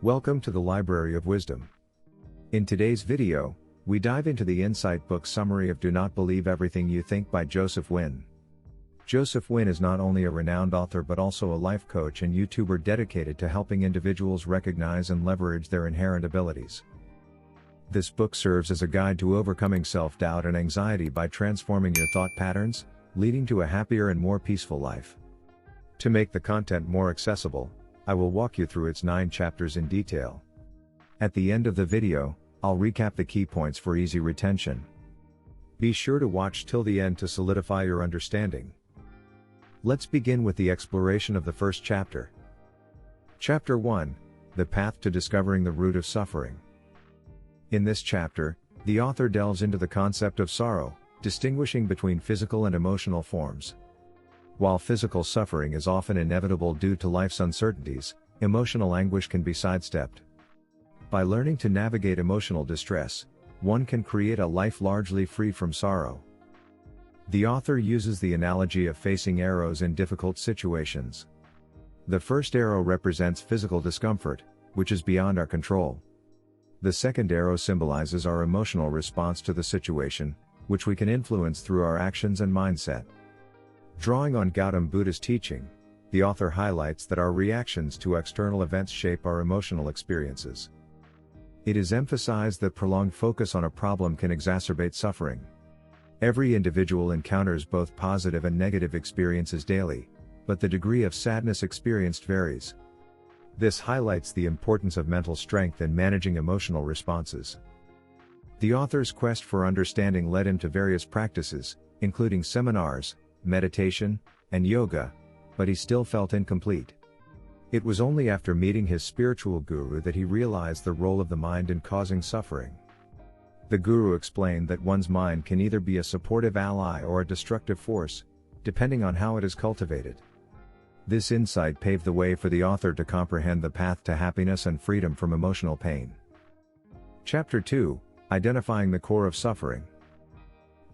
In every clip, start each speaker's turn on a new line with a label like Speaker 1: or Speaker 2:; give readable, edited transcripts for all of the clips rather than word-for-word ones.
Speaker 1: Welcome to the Library of Wisdom. In today's video, we dive into the Insight book summary of Do Not Believe Everything You Think by Joseph Nguyen. Joseph Nguyen is not only a renowned author but also a life coach and YouTuber dedicated to helping individuals recognize and leverage their inherent abilities. This book serves as a guide to overcoming self-doubt and anxiety by transforming your thought patterns, leading to a happier and more peaceful life. To make the content more accessible, I will walk you through its 9 chapters in detail. At the end of the video, I'll recap the key points for easy retention. Be sure to watch till the end to solidify your understanding. Let's begin with the exploration of the first chapter. Chapter 1: The Path to Discovering the Root of Suffering. In this chapter, the author delves into the concept of sorrow, distinguishing between physical and emotional forms. While physical suffering is often inevitable due to life's uncertainties, emotional anguish can be sidestepped. By learning to navigate emotional distress, one can create a life largely free from sorrow. The author uses the analogy of facing arrows in difficult situations. The first arrow represents physical discomfort, which is beyond our control. The second arrow symbolizes our emotional response to the situation, which we can influence through our actions and mindset. Drawing on Gautam Buddha's teaching, the author highlights that our reactions to external events shape our emotional experiences. It is emphasized that prolonged focus on a problem can exacerbate suffering. Every individual encounters both positive and negative experiences daily, but the degree of sadness experienced varies. This highlights the importance of mental strength in managing emotional responses. The author's quest for understanding led him to various practices, including seminars, meditation, and yoga, but he still felt incomplete. It was only after meeting his spiritual guru that he realized the role of the mind in causing suffering. The guru explained that one's mind can either be a supportive ally or a destructive force, depending on how it is cultivated. This insight paved the way for the author to comprehend the path to happiness and freedom from emotional pain. Chapter 2: Identifying the Core of Suffering.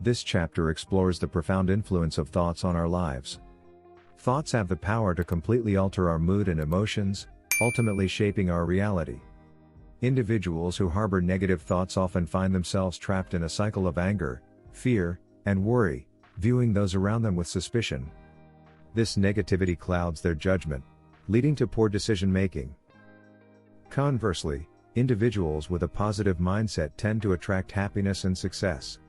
Speaker 1: This chapter explores the profound influence of thoughts on our lives. Thoughts have the power to completely alter our mood and emotions, ultimately shaping our reality. Individuals who harbor negative thoughts often find themselves trapped in a cycle of anger, fear, and worry, viewing those around them with suspicion. This negativity clouds their judgment, leading to poor decision-making. Conversely, individuals with a positive mindset tend to attract happiness and success.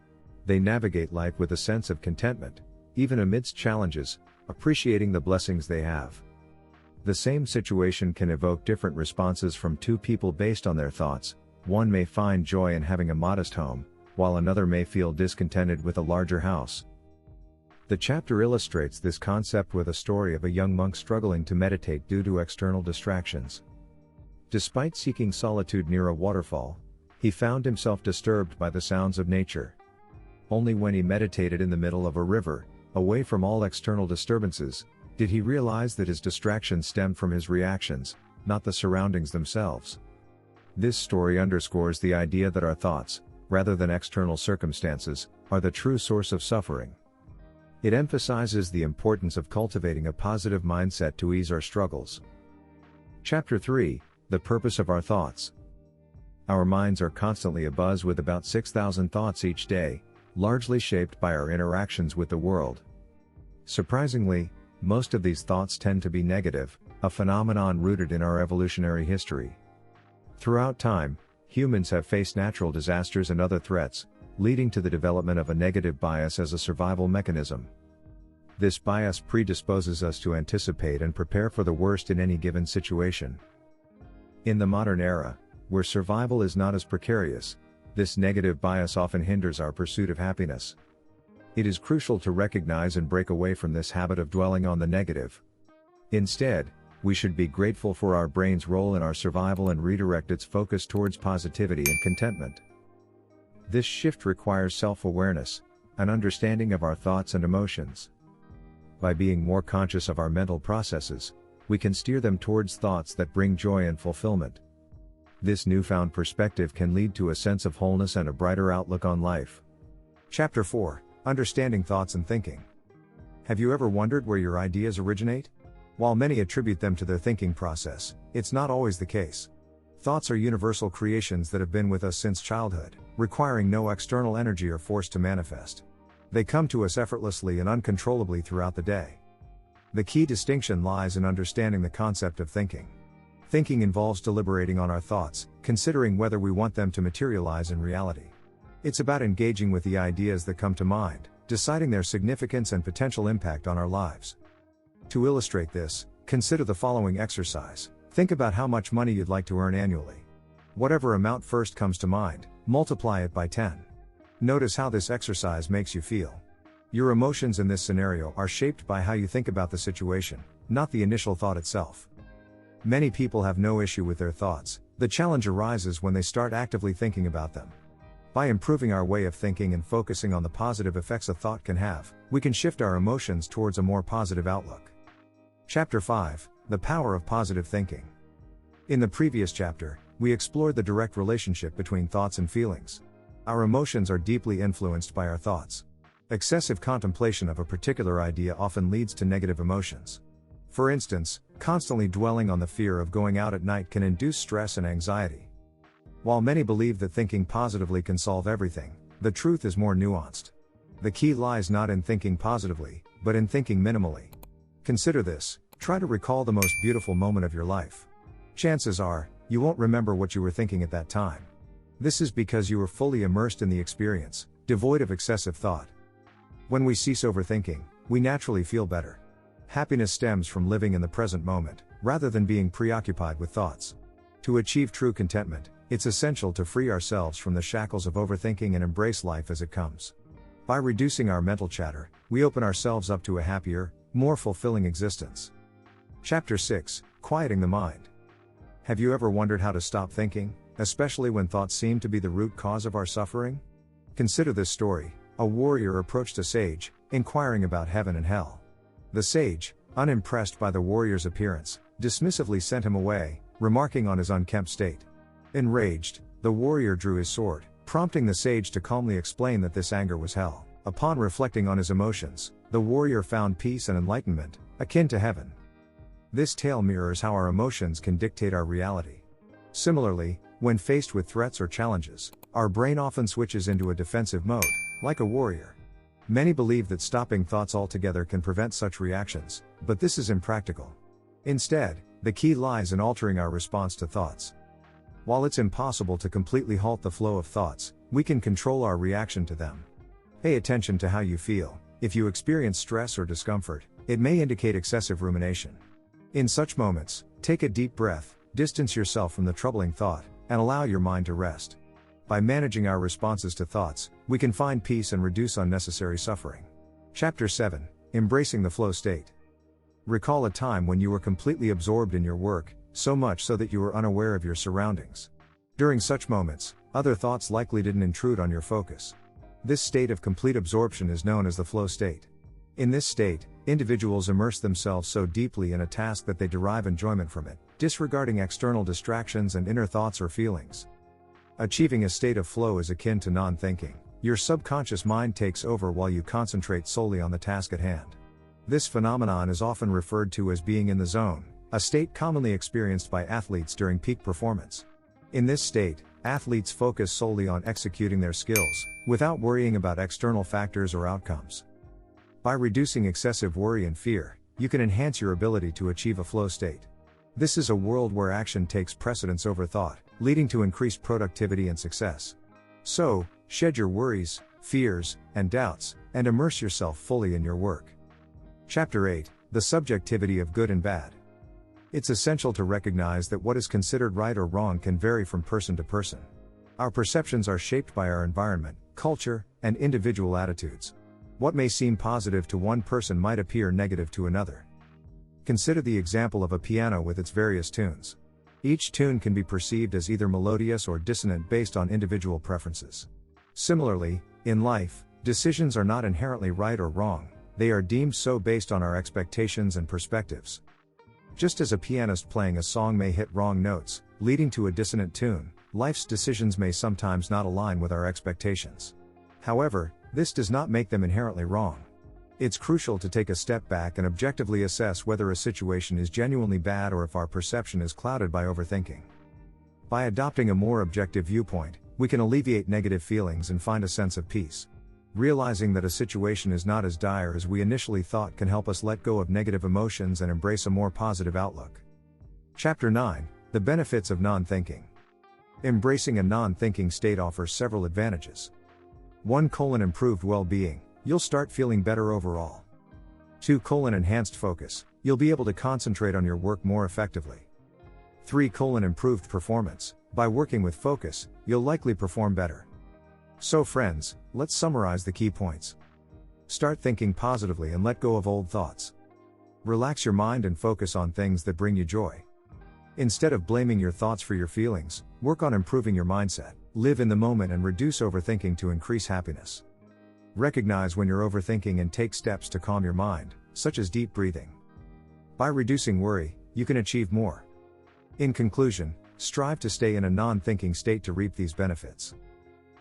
Speaker 1: They navigate life with a sense of contentment, even amidst challenges, appreciating the blessings they have. The same situation can evoke different responses from two people based on their thoughts. One may find joy in having a modest home, while another may feel discontented with a larger house. The chapter illustrates this concept with a story of a young monk struggling to meditate due to external distractions. Despite seeking solitude near a waterfall, he found himself disturbed by the sounds of nature. Only when he meditated in the middle of a river, away from all external disturbances, did he realize that his distractions stemmed from his reactions, not the surroundings themselves. This story underscores the idea that our thoughts, rather than external circumstances, are the true source of suffering. It emphasizes the importance of cultivating a positive mindset to ease our struggles. Chapter 3: The Purpose of Our Thoughts. Our minds are constantly abuzz with about 6,000 thoughts each day, largely shaped by our interactions with the world. Surprisingly, most of these thoughts tend to be negative, a phenomenon rooted in our evolutionary history. Throughout time, humans have faced natural disasters and other threats, leading to the development of a negative bias as a survival mechanism. This bias predisposes us to anticipate and prepare for the worst in any given situation. In the modern era, where survival is not as precarious, this negative bias often hinders our pursuit of happiness. It is crucial to recognize and break away from this habit of dwelling on the negative. Instead, we should be grateful for our brain's role in our survival and redirect its focus towards positivity and contentment. This shift requires self-awareness, an understanding of our thoughts and emotions. By being more conscious of our mental processes, we can steer them towards thoughts that bring joy and fulfillment. This newfound perspective can lead to a sense of wholeness and a brighter outlook on life. Chapter 4: Understanding Thoughts and Thinking. Have you ever wondered where your ideas originate? While many attribute them to their thinking process, it's not always the case. Thoughts are universal creations that have been with us since childhood, requiring no external energy or force to manifest. They come to us effortlessly and uncontrollably throughout the day. The key distinction lies in understanding the concept of thinking. Thinking involves deliberating on our thoughts, considering whether we want them to materialize in reality. It's about engaging with the ideas that come to mind, deciding their significance and potential impact on our lives. To illustrate this, consider the following exercise. Think about how much money you'd like to earn annually. Whatever amount first comes to mind, multiply it by 10. Notice how this exercise makes you feel. Your emotions in this scenario are shaped by how you think about the situation, not the initial thought itself. Many people have no issue with their thoughts. The challenge arises when they start actively thinking about them. By improving our way of thinking and focusing on the positive effects a thought can have, we can shift our emotions towards a more positive outlook. Chapter 5: The Power of Positive Thinking. In the previous chapter, we explored the direct relationship between thoughts and feelings. Our emotions are deeply influenced by our thoughts. Excessive contemplation of a particular idea often leads to negative emotions. For instance, constantly dwelling on the fear of going out at night can induce stress and anxiety. While many believe that thinking positively can solve everything, the truth is more nuanced. The key lies not in thinking positively, but in thinking minimally. Consider this: try to recall the most beautiful moment of your life. Chances are, you won't remember what you were thinking at that time. This is because you were fully immersed in the experience, devoid of excessive thought. When we cease overthinking, we naturally feel better. Happiness stems from living in the present moment, rather than being preoccupied with thoughts. To achieve true contentment, it's essential to free ourselves from the shackles of overthinking and embrace life as it comes. By reducing our mental chatter, we open ourselves up to a happier, more fulfilling existence. Chapter 6: Quieting the Mind. Have you ever wondered how to stop thinking, especially when thoughts seem to be the root cause of our suffering? Consider this story. A warrior approached a sage, inquiring about heaven and hell. The sage, unimpressed by the warrior's appearance, dismissively sent him away, remarking on his unkempt state. Enraged, the warrior drew his sword, prompting the sage to calmly explain that this anger was hell. Upon reflecting on his emotions, the warrior found peace and enlightenment, akin to heaven. This tale mirrors how our emotions can dictate our reality. Similarly, when faced with threats or challenges, our brain often switches into a defensive mode, like a warrior. Many believe that stopping thoughts altogether can prevent such reactions, but this is impractical. Instead, the key lies in altering our response to thoughts. While it's impossible to completely halt the flow of thoughts, we can control our reaction to them. Pay attention to how you feel. If you experience stress or discomfort, it may indicate excessive rumination. In such moments, take a deep breath, distance yourself from the troubling thought, and allow your mind to rest. By managing our responses to thoughts, we can find peace and reduce unnecessary suffering. Chapter 7: Embracing the Flow State. Recall a time when you were completely absorbed in your work, so much so that you were unaware of your surroundings. During such moments, other thoughts likely didn't intrude on your focus. This state of complete absorption is known as the flow state. In this state, individuals immerse themselves so deeply in a task that they derive enjoyment from it, disregarding external distractions and inner thoughts or feelings. Achieving a state of flow is akin to non-thinking. Your subconscious mind takes over while you concentrate solely on the task at hand. This phenomenon is often referred to as being in the zone, a state commonly experienced by athletes during peak performance. In this state, athletes focus solely on executing their skills, without worrying about external factors or outcomes. By reducing excessive worry and fear, you can enhance your ability to achieve a flow state. This is a world where action takes precedence over thought, leading to increased productivity and success. So, shed your worries, fears, and doubts, and immerse yourself fully in your work. Chapter 8: The Subjectivity of Good and Bad. It's essential to recognize that what is considered right or wrong can vary from person to person. Our perceptions are shaped by our environment, culture, and individual attitudes. What may seem positive to one person might appear negative to another. Consider the example of a piano with its various tunes. Each tune can be perceived as either melodious or dissonant based on individual preferences. Similarly, in life, decisions are not inherently right or wrong, they are deemed so based on our expectations and perspectives. Just as a pianist playing a song may hit wrong notes, leading to a dissonant tune, life's decisions may sometimes not align with our expectations. However, this does not make them inherently wrong. It's crucial to take a step back and objectively assess whether a situation is genuinely bad or if our perception is clouded by overthinking. By adopting a more objective viewpoint, we can alleviate negative feelings and find a sense of peace. Realizing that a situation is not as dire as we initially thought can help us let go of negative emotions and embrace a more positive outlook. Chapter 9: The Benefits of Non-Thinking. Embracing a non-thinking state offers several advantages. 1. Improved well-being. You'll start feeling better overall. 2. Enhanced focus. You'll be able to concentrate on your work more effectively. 3. Improved performance. By working with focus, you'll likely perform better. So friends, let's summarize the key points. Start thinking positively and let go of old thoughts. Relax your mind and focus on things that bring you joy. Instead of blaming your thoughts for your feelings, work on improving your mindset. Live in the moment and reduce overthinking to increase happiness. Recognize when you're overthinking and take steps to calm your mind, such as deep breathing. By reducing worry, you can achieve more. In conclusion, strive to stay in a non-thinking state to reap these benefits.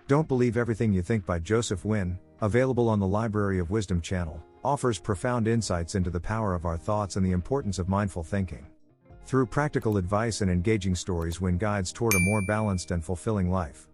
Speaker 1: Don't Believe Everything You Think by Joseph Nguyen, available on the Library of Wisdom channel, offers profound insights into the power of our thoughts and the importance of mindful thinking. Through practical advice and engaging stories, Nguyen guides toward a more balanced and fulfilling life.